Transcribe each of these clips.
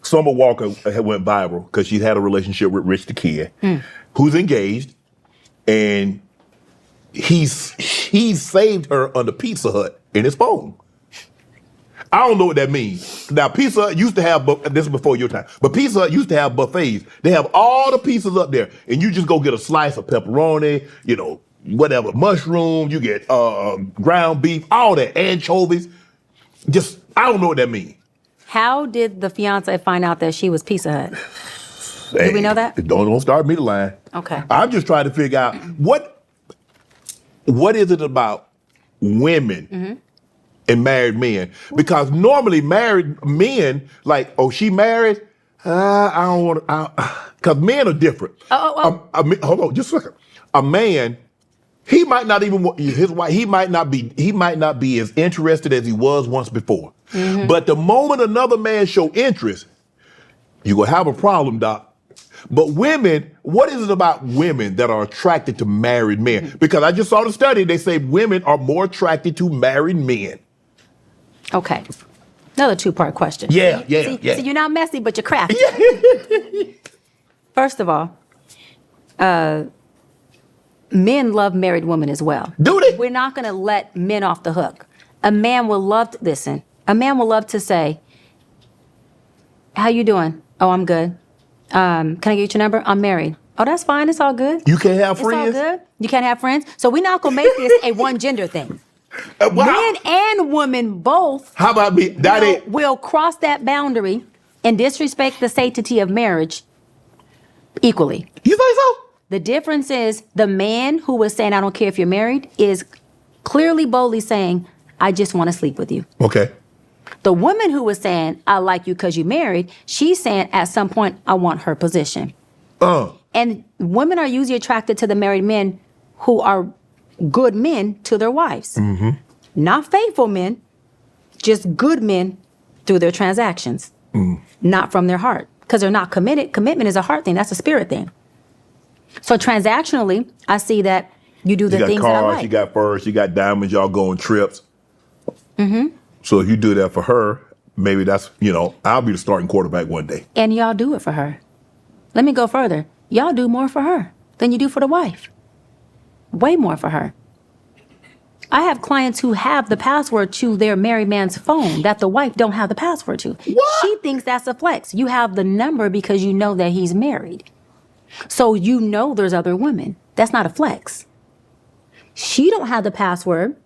Summer Walker had went viral because she had a relationship with Rich the Kid, who's engaged, and he saved her under Pizza Hut in his phone. I don't know what that means. Now, Pizza Hut used to have, this is before your time, but Pizza Hut used to have buffets. They have all the pizzas up there, and you just go get a slice of pepperoni, whatever, mushroom, you get ground beef, all that, anchovies. Just, I don't know what that means. How did the fiance find out that she was Pizza Hut? Did we know that? Don't start me the line. Okay. I'm just trying to figure out what is it about women and married men? Because normally married men, like, oh, she married? I don't want to, because men are different. Hold on, just a second. A man, he might not even want his wife, he might not be as interested as he was once before. But the moment another man show interest, you're going to have a problem, Doc. But women, what is it about women that are attracted to married men? Because I just saw the study, they say women are more attracted to married men. Okay. Another two-part question. Yeah. See, you're not messy, but you're crafty. First of all, men love married women as well. Do they? We're not going to let men off the hook. A man will love to listen. A man will love to say, "How you doing? Oh, I'm good. Can I get your number? I'm married. Oh, that's fine. It's all good. You can't have friends? It's all good. You can't have friends. So we're not going to make this a one-gender thing. Men and women both How about me? will cross that boundary and disrespect the sanctity of marriage equally. You think so? The difference is the man who was saying, I don't care if you're married, is clearly, boldly saying, I just want to sleep with you. Okay. The woman who was saying, I like you because you're married, she's saying at some point, I want her position. And women are usually attracted to the married men who are good men to their wives. Not faithful men, just good men through their transactions, not from their heart, because they're not committed. Commitment is a heart thing. That's a spirit thing. So transactionally, I see that you do the things that I like. You got furs, you got diamonds, y'all go on trips. So if you do that for her, maybe that's, I'll be the starting quarterback one day. And y'all do it for her. Let me go further. Y'all do more for her than you do for the wife. Way more for her. I have clients who have the password to their married man's phone that the wife don't have the password to. What? She thinks that's a flex. You have the number because you know that he's married. So you know there's other women. That's not a flex. She don't have the password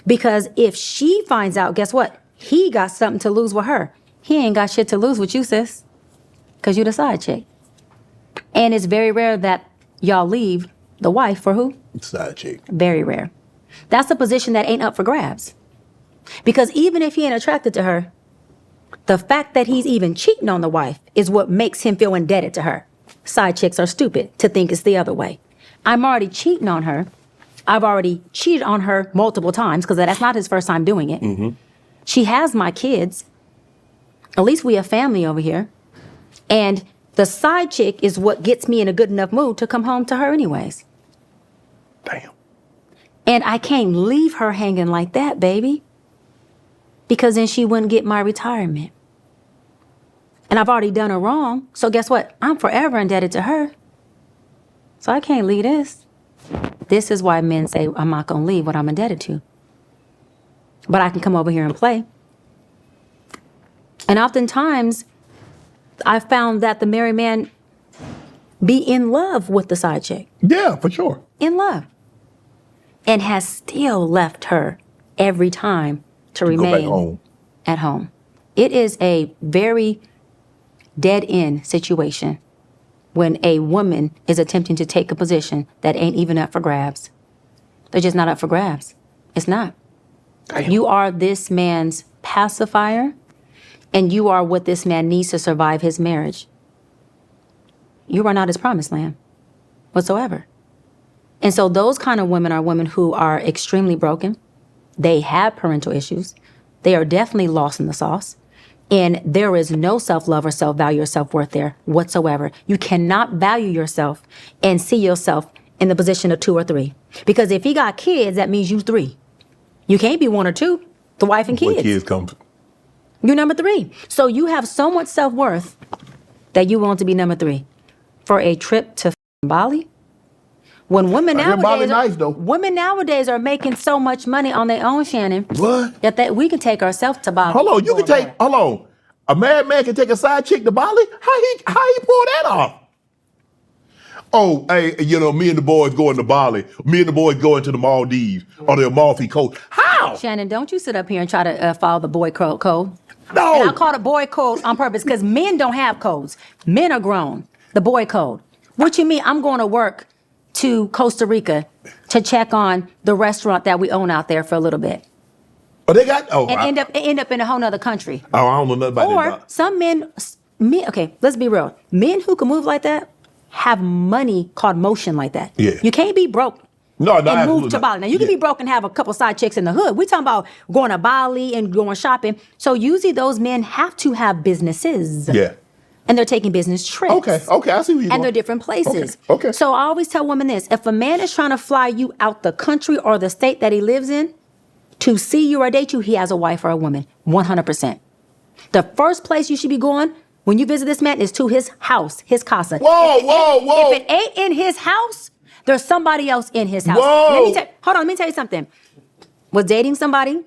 because if she finds out, guess what? He got something to lose with her. He ain't got shit to lose with you, sis, because you the side chick. And it's very rare that y'all leave the wife for who? Side chick. Very rare. That's a position that ain't up for grabs. Because even if he ain't attracted to her, the fact that he's even cheating on the wife is what makes him feel indebted to her. Side chicks are stupid to think it's the other way. I'm already cheating on her. I've already cheated on her multiple times because that's not his first time doing it. She has my kids. At least we have family over here. And the side chick is what gets me in a good enough mood to come home to her anyways. Damn. And I can't leave her hanging like that, baby. Because then she wouldn't get my retirement. And I've already done her wrong. So guess what? I'm forever indebted to her. So I can't leave this. This is why men say, I'm not going to leave what I'm indebted to. But I can come over here and play. And oftentimes, I found that the married man be in love with the side chick. Yeah, for sure. In love. And has still left her every time to remain at home. It is a very dead-end situation when a woman is attempting to take a position that ain't even up for grabs. They're just not up for grabs. It's not. Damn. You are this man's pacifier, and you are what this man needs to survive his marriage. You are not his promised land whatsoever. And so those kind of women are women who are extremely broken. They have parental issues. They are definitely lost in the sauce. And there is no self-love or self-value or self-worth there whatsoever. You cannot value yourself and see yourself in the position of 2 or 3. Because if he got kids, that means you 3. You can't be 1 or 2, the wife and kids. When kids come. You're number 3. So you have so much self-worth that you want to be number 3 for a trip to Bali? When women nowadays are making so much money on their own, Shannon. What? That we can take ourselves to Bali. Hold on, a married man can take a side chick to Bali? How he pull that off? Oh, hey, me and the boys going to Bali. Me and the boys going to the Maldives or the Amalfi Coast. How? Shannon, don't you sit up here and try to follow the boy code. No. And I call it boy code on purpose because men don't have codes. Men are grown. The boy code. What you mean? I'm going to work to Costa Rica to check on the restaurant that we own out there for a little bit. Oh, they got end up in a whole nother country. Oh, I don't know nothing about that. Or some men. Okay, let's be real. Men who can move like that have money called motion like that. Yeah. You can't be broke. And move to Bali. Now, you can be broke and have a couple side chicks in the hood. We're talking about going to Bali and going shopping. So usually those men have to have businesses. Yeah. And they're taking business trips. Okay, I see where you're going. And they're different places. Okay. So I always tell women this. If a man is trying to fly you out the country or the state that he lives in to see you or date you, he has a wife or a woman. 100%. The first place you should be going when you visit this man is to his house, his casa. Whoa. If it ain't in his house, there's somebody else in his house. Whoa. Let me tell you something. Was dating somebody,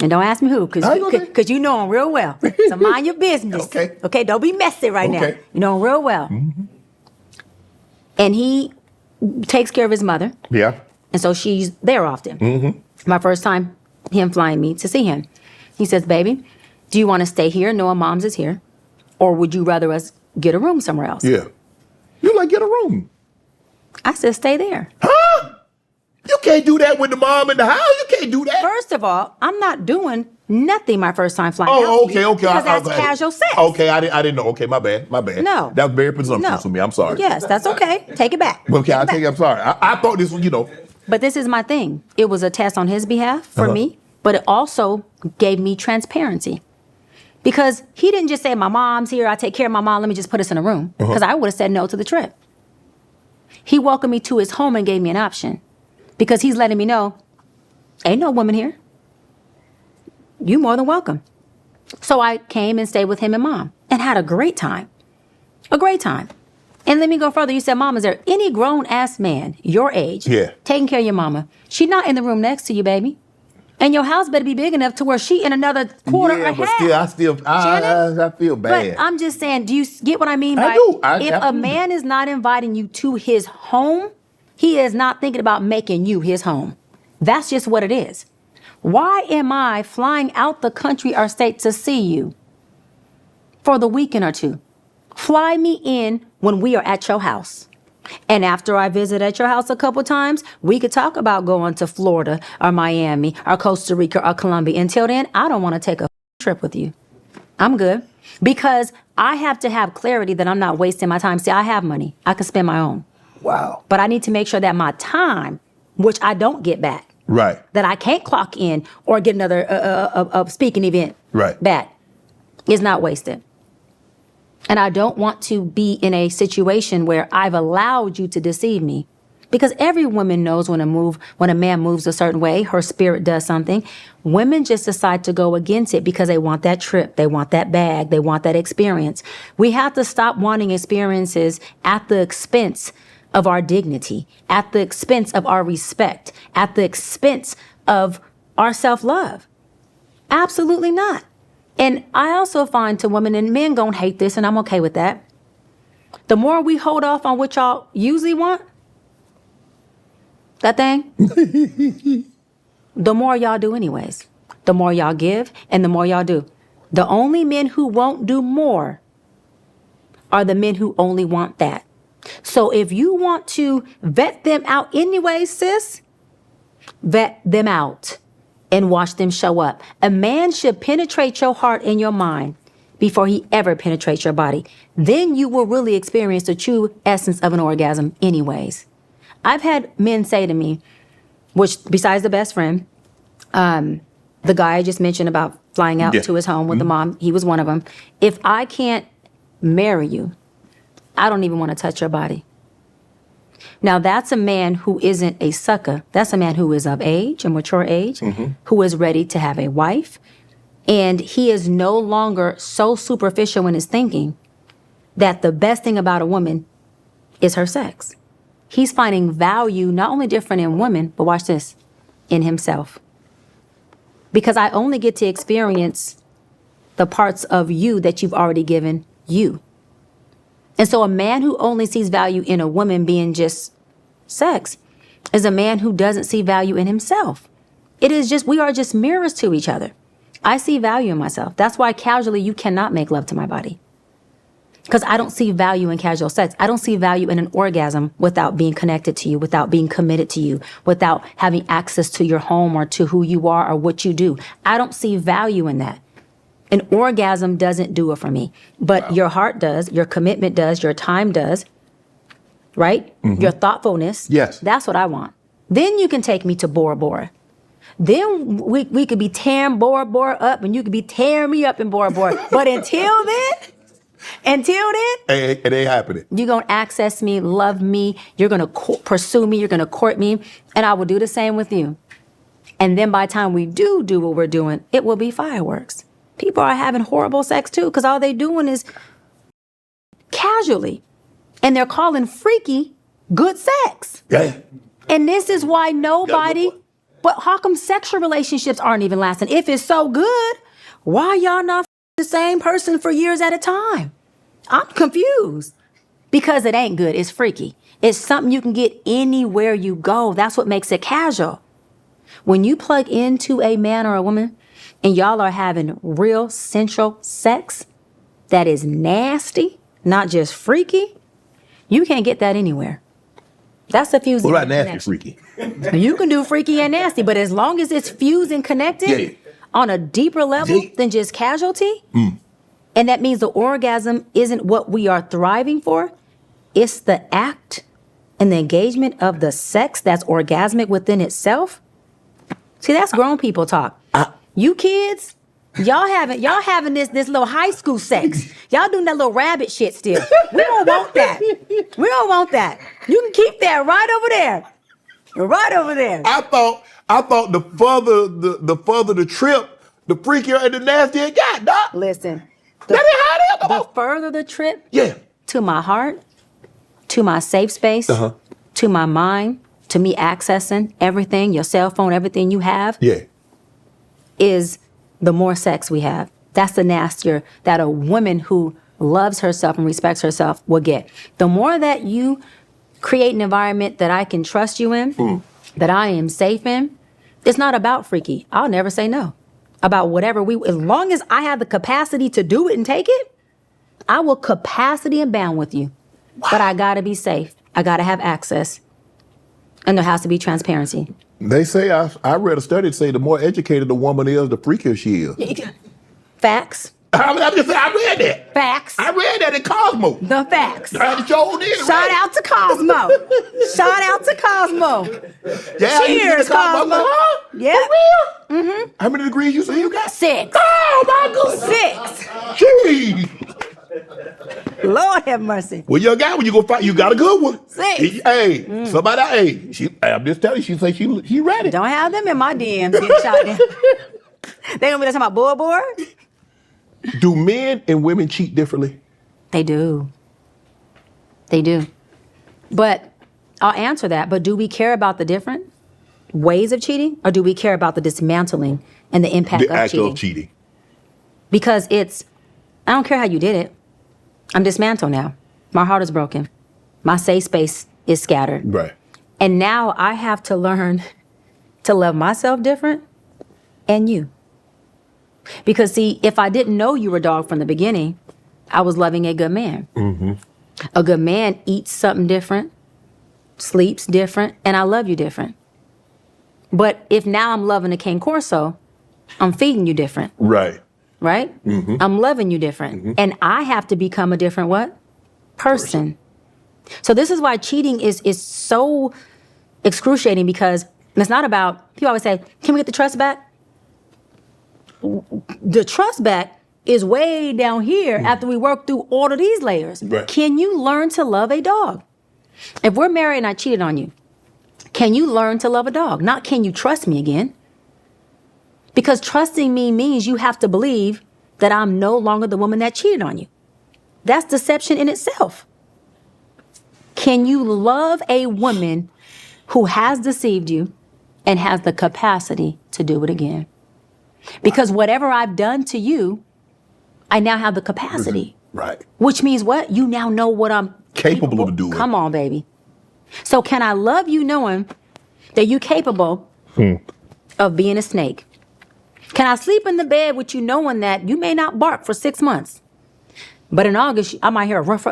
and don't ask me who, because you know him real well. So mind your business. Okay, don't be messy right now. You know him real well. Mm-hmm. And he takes care of his mother. Yeah. And so she's there often. Mm-hmm. My first time, him flying me to see him. He says, baby, do you want to stay here knowing mom's is here? Or would you rather us get a room somewhere else? Yeah. You like get a room. I said, stay there. Huh? You can't do that with the mom in the house. You can't do that. First of all, I'm not doing nothing my first time flying. Okay. Because that's casual sex. Okay, I didn't know. Okay, my bad. No. That was very presumptuous for me. I'm sorry. Yes, that's okay. Take it back. Okay, I'll take it. I'm sorry. I thought this was, But this is my thing. It was a test on his behalf for me, but it also gave me transparency. Because he didn't just say, my mom's here, I take care of my mom, let me just put us in a room. Because I would have said no to the trip. He welcomed me to his home and gave me an option. Because he's letting me know, ain't no woman here. You more than welcome. So I came and stayed with him and mom and had a great time. A great time. And let me go further. You said, Mom, is there any grown-ass man your age taking care of your mama? She not in the room next to you, baby. And your house better be big enough to where she in another quarter or half. I feel bad. But I'm just saying, do you get what I mean? I do. If a man is not inviting you to his home, he is not thinking about making you his home. That's just what it is. Why am I flying out the country or state to see you for the weekend or two? Fly me in when we are at your house. And after I visit at your house a couple times, we could talk about going to Florida or Miami or Costa Rica or Colombia. Until then, I don't want to take a trip with you. I'm good. Because I have to have clarity that I'm not wasting my time. See, I have money. I can spend my own. Wow. But I need to make sure that my time, which I don't get back, that I can't clock in or get another a speaking event back, is not wasted. And I don't want to be in a situation where I've allowed you to deceive me. Because every woman knows when a man moves a certain way, her spirit does something. Women just decide to go against it because they want that trip, they want that bag, they want that experience. We have to stop wanting experiences at the expense of our dignity, at the expense of our respect, at the expense of our self-love. Absolutely not. And I also find to women, and men gonna hate this, and I'm okay with that. The more we hold off on what y'all usually want, that thing, the more y'all do anyways. The more y'all give, and the more y'all do. The only men who won't do more are the men who only want that. So if you want to vet them out anyway, sis, vet them out. And watch them show up. A man should penetrate your heart and your mind before he ever penetrates your body. Then you will really experience the true essence of an orgasm anyways. I've had men say to me, which besides the best friend, the guy I just mentioned about flying out to his home with the mom, he was one of them. If I can't marry you, I don't even want to touch your body. Now, that's a man who isn't a sucker. That's a man who is of age, a mature age, who is ready to have a wife. And he is no longer so superficial in his thinking that the best thing about a woman is her sex. He's finding value not only different in women, but watch this, in himself. Because I only get to experience the parts of you that you've already given you. And so a man who only sees value in a woman being just sex is a man who doesn't see value in himself. It is just, we are just mirrors to each other. I see value in myself. That's why casually you cannot make love to my body. Because I don't see value in casual sex. I don't see value in an orgasm without being connected to you, without being committed to you, without having access to your home or to who you are or what you do. I don't see value in that. An orgasm doesn't do it for me, but your heart does, your commitment does, your time does, right? Your thoughtfulness. Yes. That's what I want. Then you can take me to Bora Bora. Then we could be tearing Bora Bora up and you could be tearing me up in Bora Bora. But until then, it ain't happening. You're going to access me, love me, you're going to pursue me, you're going to court me, and I will do the same with you. And then by the time we do what we're doing, it will be fireworks. People are having horrible sex too, because all they doing is casually. And they're calling freaky good sex. Yeah. And this is why nobody, but how come sexual relationships aren't even lasting? If it's so good, why y'all not the same person for years at a time? I'm confused. Because it ain't good. It's freaky. It's something you can get anywhere you go. That's what makes it casual. When you plug into a man or a woman and y'all are having real sensual sex that is nasty, not just freaky, you can't get that anywhere. That's a fusing. What about nasty freaky? You can do freaky and nasty, but as long as it's fused and connected on a deeper level than just casualty, and that means the orgasm isn't what we are thriving for, it's the act and the engagement of the sex that's orgasmic within itself. See, that's grown people talk. You kids, y'all having this little high school sex. Y'all doing that little rabbit shit still. We don't want that. We don't want that. You can keep that right over there. Right over there. I thought the further the trip, the freakier and the nastier it got, Doc. Listen. The further the trip yeah. to my heart, to my safe space, to my mind, to me accessing everything, your cell phone, everything you have, is the more sex we have. That's the nastier that a woman who loves herself and respects herself will get. The more that you create an environment that I can trust you in, that I am safe in, it's not about freaky. I'll never say no. About whatever as long as I have the capacity to do it and take it, I will capacity and bound with you. Wow. But I gotta be safe. I gotta have access. And there has to be transparency. They say, I read a study that say the more educated the woman is, the freakier she is. Facts. I'm just saying, I read that. Facts. I read that in Cosmo. The facts. Shout out to Cosmo. Shout out to Cosmo. Yeah, cheers, Cosmo. Huh? Yeah. For real? Mm-hmm. How many degrees you say you got? 6. Oh, my goodness. 6. Jeez. Lord have mercy. Well, you got one. You go fight. You got a good one. 6. Hey, somebody. Hey, I'm just telling you. She say she ready. Don't have them in my DMs getting shot down. They gonna be talking about Bora Bora? Do men and women cheat differently? They do. They do. But I'll answer that. But do we care about the different ways of cheating, or do we care about the dismantling and the impact of cheating? The act of cheating. Because I don't care how you did it. I'm dismantled now. My heart is broken. My safe space is scattered. Right. And now I have to learn to love myself different and you. Because see, if I didn't know you were a dog from the beginning, I was loving a good man. Mm-hmm. A good man eats something different, sleeps different, and I love you different. But if now I'm loving a Cane Corso, I'm feeding you different. Right. Right? Mm-hmm. I'm loving you different. Mm-hmm. And I have to become a different what? Person. So this is why cheating is so excruciating, because it's not about, people always say, can we get the trust back? The trust back is way down here after we work through all of these layers. Right. Can you learn to love a dog? If we're married and I cheated on you, can you learn to love a dog? Not can you trust me again? Because trusting me means you have to believe that I'm no longer the woman that cheated on you. That's deception in itself. Can you love a woman who has deceived you and has the capacity to do it again? Because whatever I've done to you, I now have the capacity. Right. Which means what? You now know what I'm capable of doing. Come on, baby. So can I love you knowing that you're capable of being a snake? Can I sleep in the bed with you knowing that you may not bark for 6 months, but in August, I might hear a rough.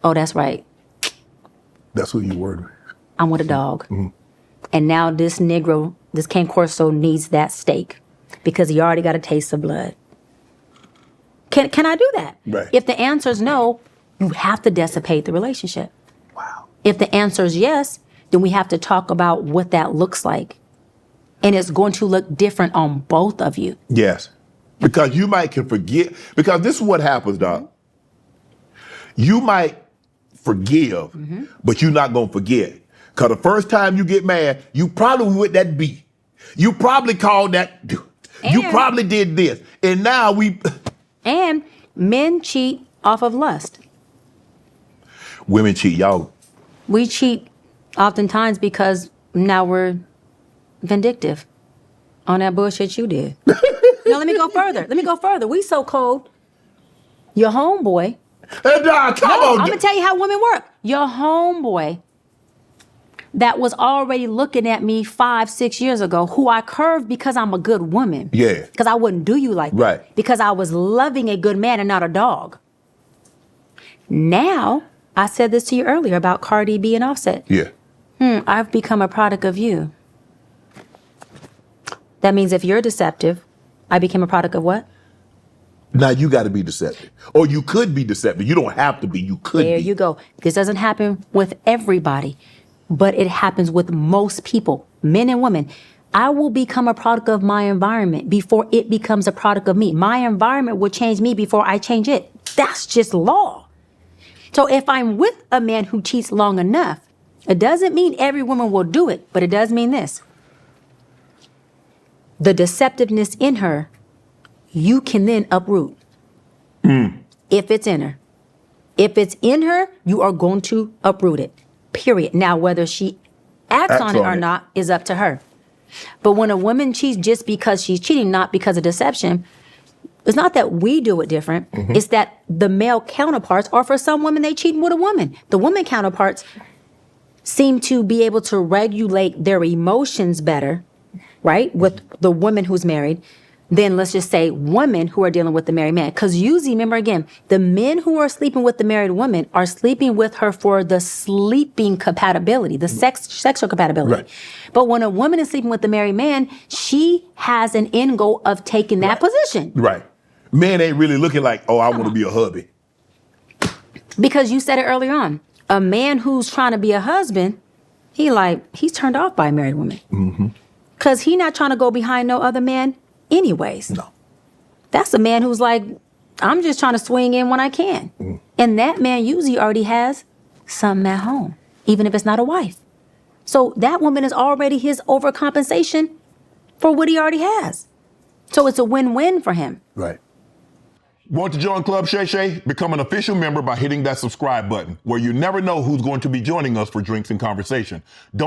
Oh, that's right. That's who you were. I'm with a dog. And now this Negro, this Cane Corso needs that steak because he already got a taste of blood. Can I do that? Right. If the answer is no, you have to dissipate the relationship. Wow. If the answer is yes, then we have to talk about what that looks like. And it's going to look different on both of you. Yes. Because you might can forget, because this is what happens, Doc. You might forgive, but you're not going to forget. Because the first time you get mad, you probably with that beat. You probably called that, you probably did this. And now And men cheat off of lust. Women cheat, y'all. We cheat oftentimes because now we're vindictive on that bullshit you did. Now let me go further. We so cold. Your homeboy. Hey, Doc, come on. I'm gonna tell you how women work. Your homeboy that was already looking at me 5-6 years ago, who I curved because I'm a good woman. Yeah. Because I wouldn't do you like that. Right. Because I was loving a good man and not a dog. Now, I said this to you earlier about Cardi B and Offset. Yeah. I've become a product of you. That means if you're deceptive, I became a product of what? Now you got to be deceptive. Or you could be deceptive. You don't have to be. You could be. There you go. This doesn't happen with everybody, but it happens with most people, men and women. I will become a product of my environment before it becomes a product of me. My environment will change me before I change it. That's just law. So if I'm with a man who cheats long enough, it doesn't mean every woman will do it, but it does mean this. The deceptiveness in her, you can then uproot. If it's in her. If it's in her, you are going to uproot it. Period. Now, whether she acts on it or not is up to her. But when a woman cheats just because she's cheating, not because of deception, it's not that we do it different. It's that the male counterparts, or for some women, they cheating with a woman. The woman counterparts seem to be able to regulate their emotions better, right, with the woman who's married, than, let's just say, women who are dealing with the married man. Because usually, remember again, the men who are sleeping with the married woman are sleeping with her for the sleeping compatibility, the sexual compatibility. Right. But when a woman is sleeping with the married man, she has an end goal of taking that position. Right. Men ain't really looking like, oh, I want to be a hubby. Because you said it earlier on. A man who's trying to be a husband, he's turned off by a married woman. Because he's not trying to go behind no other man anyways. No. That's a man who's like, I'm just trying to swing in when I can. And that man usually already has something at home, even if it's not a wife. So that woman is already his overcompensation for what he already has. So it's a win-win for him. Right. Want to join Club Shay Shay? Become an official member by hitting that subscribe button, where you never know who's going to be joining us for drinks and conversation. Don't